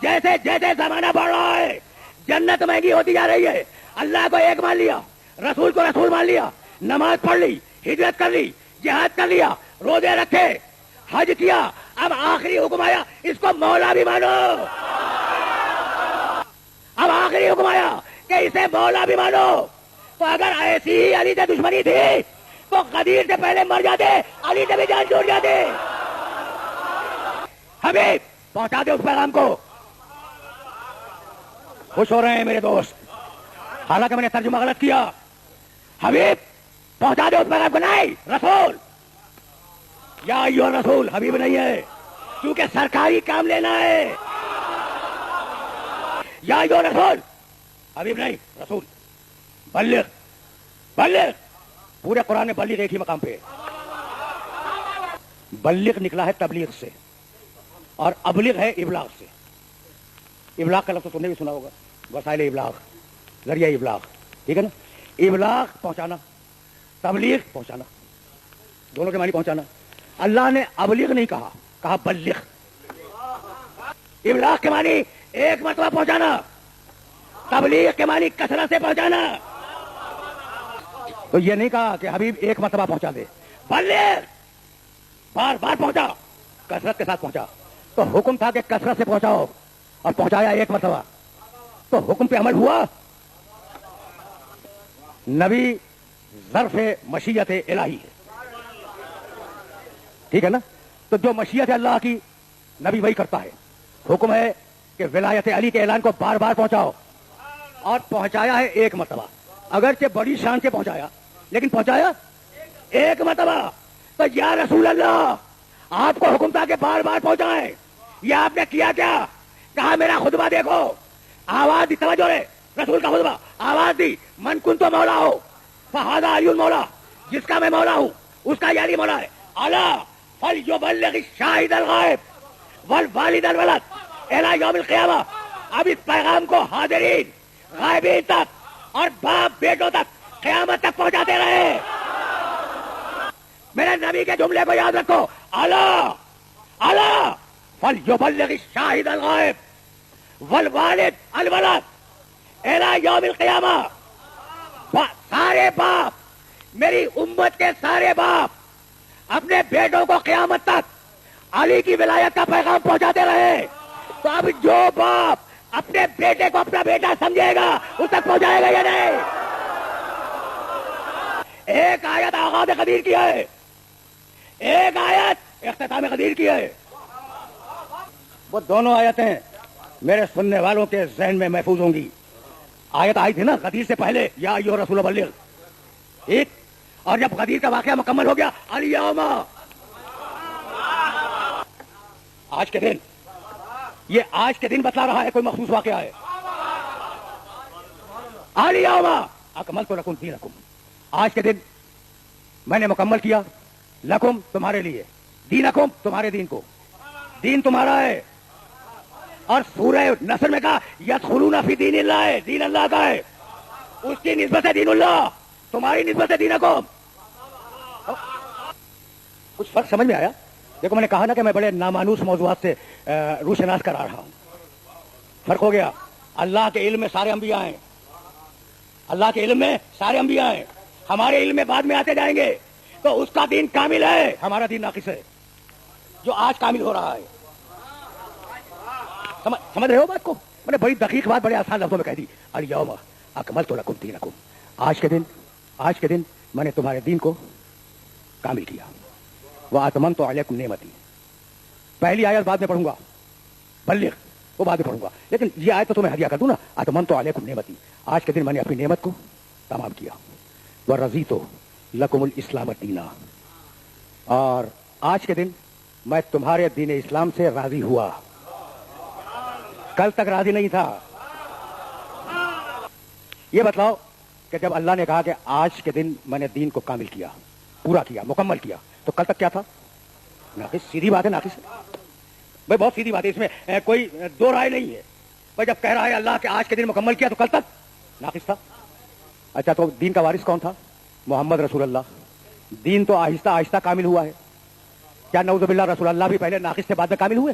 جیسے جیسے زمانہ بڑھ رہا ہے جنت مہنگی ہوتی جا رہی ہے. اللہ کو ایک مان لیا, رسول کو رسول مان لیا, نماز پڑھ لی, ہجرت کر لی, جہاد کر لیا, روزے رکھے, حج کیا, اب آخری حکم آیا اس کو مولا بھی مانو. اب آخری حکم آیا کہ اسے مولا بھی مانو. تو اگر ایسی ہی علی سے دشمنی تھی تو غدیر سے پہلے مر جاتے, علی سے بھی جان چھوٹ جاتے. حبیب پہنچا دے اس پیغام کو. خوش ہو رہے ہیں میرے دوست, حالانکہ میں نے ترجمہ غلط کیا. حبیب پہنچا دے اس پیغام کو. نہیں, رسول, یا ایھا رسول, حبیب نہیں ہے کیونکہ سرکاری کام لینا ہے. یا ایھا رسول, حبیب نہیں, رسول. بلغ, بلغ, پورے قرآن میں بلغ ایک ہی مقام پہ. بلغ نکلا ہے تبلیغ سے اور ابلغ ہے ابلاغ سے. ابلاغ کا لفظ تو تم نے بھی سنا ہوگا, وسائل ابلاغ, ذریعہ ابلاغ, ٹھیک ہے نا. ابلاغ پہنچانا, تبلیغ پہنچانا, دونوں کے معنی پہنچانا. اللہ نے ابلغ نہیں کہا, کہا بلغ. ابلاغ کے معنی ایک مرتبہ پہنچانا, تبلیغ کے معنی کثرت سے پہنچانا. تو یہ نہیں کہا کہ حبیب ایک مرتبہ پہنچا دے, بلغ بار بار پہنچا, کثرت کے ساتھ پہنچا. تو حکم تھا کہ کثرت سے پہنچاؤ اور پہنچایا ایک مرتبہ, تو حکم پہ عمل ہوا. نبی ظرف مشیت الہی ہے, ٹھیک ہے نا. تو جو مشیت ہے اللہ کی نبی وہی کرتا ہے. حکم ہے کہ ولایت علی کے اعلان کو بار بار پہنچاؤ, اور پہنچایا ہے ایک مرتبہ. اگرچہ بڑی شان سے پہنچایا لیکن پہنچایا ایک مرتبہ. تو یا رسول اللہ, آپ کو حکم تھا کہ بار بار پہنچائیں, یہ آپ نے کیا کیا؟ کہا میرا خطبہ دیکھو, آواز دی, توجہ رہے, رسول کا خطبہ, آواز دی, من کنت مولا ہو فہذا علی المولا, جس کا میں مولا ہوں اس کا یہ علی مولا ہے. الا فلیبلغ الشاہد الغائب والوالد الولد الی یوم القیامہ. اب اس پیغام کو حاضرین, غائبین تک اور باپ بیٹوں تک قیامت تک پہنچاتے رہے. میرے نبی کے جملے کو یاد رکھو, الا الا فلیبلغ الشاہد الغائب والوالد الولد الی یوم القیامہ. سارے باپ, میری امت کے سارے باپ اپنے بیٹوں کو قیامت تک علی کی ولایت کا پیغام پہنچاتے رہے. تو اب جو باپ اپنے بیٹے کو اپنا بیٹا سمجھے گا اس تک پہنچائے گا یا نہیں؟ ایک آیت آغاز قدیر کی ہے, ایک آیت اختتام قدیر کی ہے. وہ دونوں آیتیں میرے سننے والوں کے ذہن میں محفوظ ہوں گی. آیت آئی تھی نا غدیر سے پہلے, یا ایھا رسول بلغ, ٹھیک. اور جب غدیر کا واقعہ مکمل ہو گیا, الیوم, آج کے دن, یہ آج کے دن بتلا رہا ہے, کوئی مخصوص واقعہ ہے. الیوم اکملت لکم دینکم, آج کے دن میں نے مکمل کیا لکم, تمہارے لیے, دینکم, تمہارے دین کو. دین تمہارا ہے. اور سورہ نصر میں کہا یدخلون فی دین اللہ ہے, دین اللہ کا ہے, اس کی نسبت ہے دین اللہ, تمہاری نسبت ہے دینکم. کچھ فرق سمجھ میں آیا؟ دیکھو میں نے کہا نا کہ میں بڑے نامانوس موضوعات سے روشناس کرا رہا ہوں. فرق ہو گیا. اللہ کے علم میں سارے انبیاء ہیں, اللہ کے علم میں سارے انبیاء ہیں, ہمارے علم میں بعد میں آتے جائیں گے. تو اس کا دین کامل ہے, ہمارا دین ناقص ہے, جو آج کامل ہو رہا ہے. سمجھ رہے ہو بات کو؟ میں نے بڑی دقیق بات بڑے آسان لفظوں میں کہہ دی. الیوم اکملت لکم دینکم, آج کے دن میں نے تمہارے دین کو کامل کیا. واتممت علیکم نعمتی, پہلی آیت بعد میں پڑھوں گا, بلغ وہ بعد میں پڑھوں گا, لیکن یہ آیت تو تمہیں ہدیہ کر دوں نا. اتممت علیکم نعمتی, آج کے دن میں نے اپنی نعمت کو تمام کیا. ورضیت لکم الاسلام دینا, اور آج کے دن میں تمہارے دین اسلام سے راضی ہوا. کل تک راضی نہیں تھا. یہ بتلاؤ کہ جب اللہ نے کہا کہ آج کے دن میں نے دین کو کامل کیا, پورا کیا, مکمل کیا, تو کل تک کیا تھا؟ ناقص. سیدھی بات ہے, ناقص ہے بھائی, بہت سیدھی بات ہے, اس میں کوئی دو رائے نہیں ہے بھائی. جب کہہ رہا ہے اللہ کہ آج کے دن مکمل کیا تو کل تک ناقص تھا. اچھا, تو دین کا وارث کون تھا؟ محمد رسول اللہ. دین تو آہستہ آہستہ کامل ہوا ہے. کیا نعوذ باللہ رسول اللہ بھی پہلے ناقص سے بعد میں کامل ہوئے؟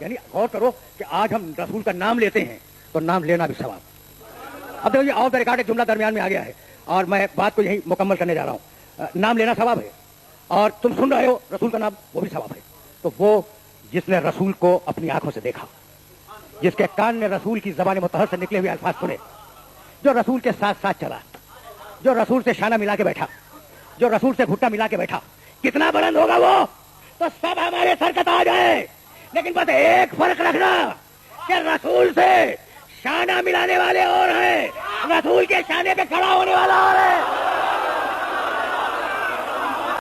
یعنی غور کرو کہ آج ہم رسول کا نام لیتے ہیں تو نام لینا بھی ثواب. اب دیکھو یہ آف دا ریکارڈ ایک جملہ درمیان میں آ گیا ہے اور میں بات کو یہی مکمل کرنے جا رہا ہوں. نام لینا ثواب ہے اور تم سن رہے ہو رسول کا نام وہ بھی ثواب ہے. تو وہ جس نے رسول کو اپنی آنکھوں سے دیکھا, جس کے کان نے رسول کی زبان مطہر سے نکلے ہوئے الفاظ سنے, جو رسول کے ساتھ ساتھ چلا, جو رسول سے شانہ ملا کے بیٹھا, جو رسول سے گھٹنا ملا کے بیٹھا, کتنا بلند ہوگا وہ. تو سب ہمارے سر کا تاج ہے, لیکن بس ایک فرق رکھنا کہ رسول سے شانہ ملانے والے اور ہیں, رسول کے شانے پہ کھڑا ہونے والا اور ہے.